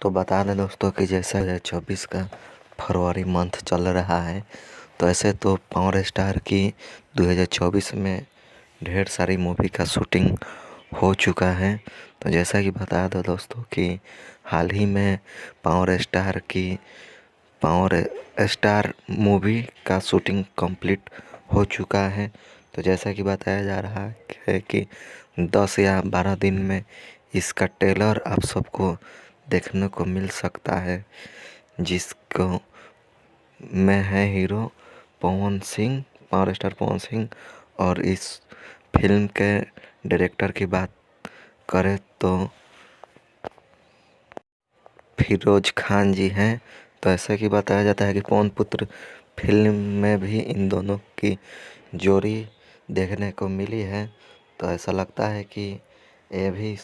तो बता दें दोस्तों कि जैसा 2024 का फरवरी मंथ चल रहा है, तो ऐसे तो पावर स्टार की 2024 में ढेर सारी मूवी का शूटिंग हो चुका है। तो जैसा कि बता दो दोस्तों कि हाल ही में पावर स्टार मूवी का शूटिंग कंप्लीट हो चुका है। तो जैसा कि बताया जा रहा है कि 10 या 12 दिन में इसका ट्रेलर आप सबको देखने को मिल सकता है, जिसको में है hero Pawan Singh, power star Pawan Singh. और इस फिल्म के डायरेक्टर की बात करें तो फिरोज खान जी हैं। तो ऐसा कि बताया जाता है कि पवन पुत्र फिल्म में भी इन दोनों की जोड़ी देखने को मिली है। तो ऐसा लगता है कि ये भी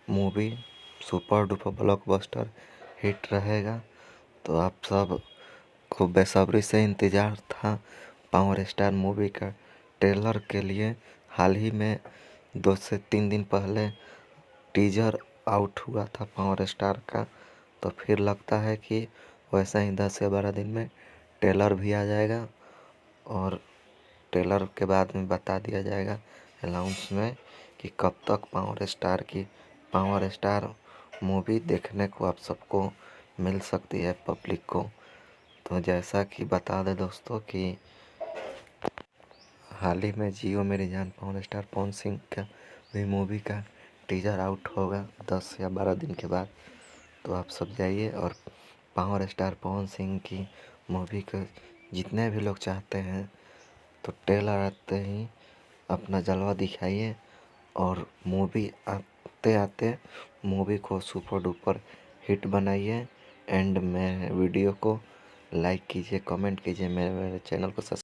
movie super duper blockbuster hit रहेगा। तो आप सब को बेसब्री से इंतज़ार था पावर स्टार मूवी का ट्रेलर के लिए। हाल ही में 2 से 3 दिन पहले टीजर आउट हुआ था पावर स्टार का। तो फिर लगता है कि वैसा ही 10 या 12 दिन में ट्रेलर भी आ जाएगा और ट्रेलर के बाद में बता दिया जाएगा अनाउंस में कि कब तक पावर स्टार मूवी देखने को आप सबको मिल सकती है पब्लिक को। तो जैसा कि बता दें दोस्तों कि हाल ही में जियो मेरी जान पावर स्टार पवन सिंह का भी मूवी का टीजर आउट होगा 10 या 12 दिन के बाद। तो आप सब जाइए और पावर स्टार पवन सिंह की मूवी को जितने भी लोग चाहते हैं तो ट्रेलर आते ही अपना जलवा दिखाइए और मूवी आते आते मूवी को सुपर डुपर हिट बनाइए। एंड में वीडियो को लाइक कीजिए, कमेंट कीजिए, मेरे चैनल को सब्सक्राइब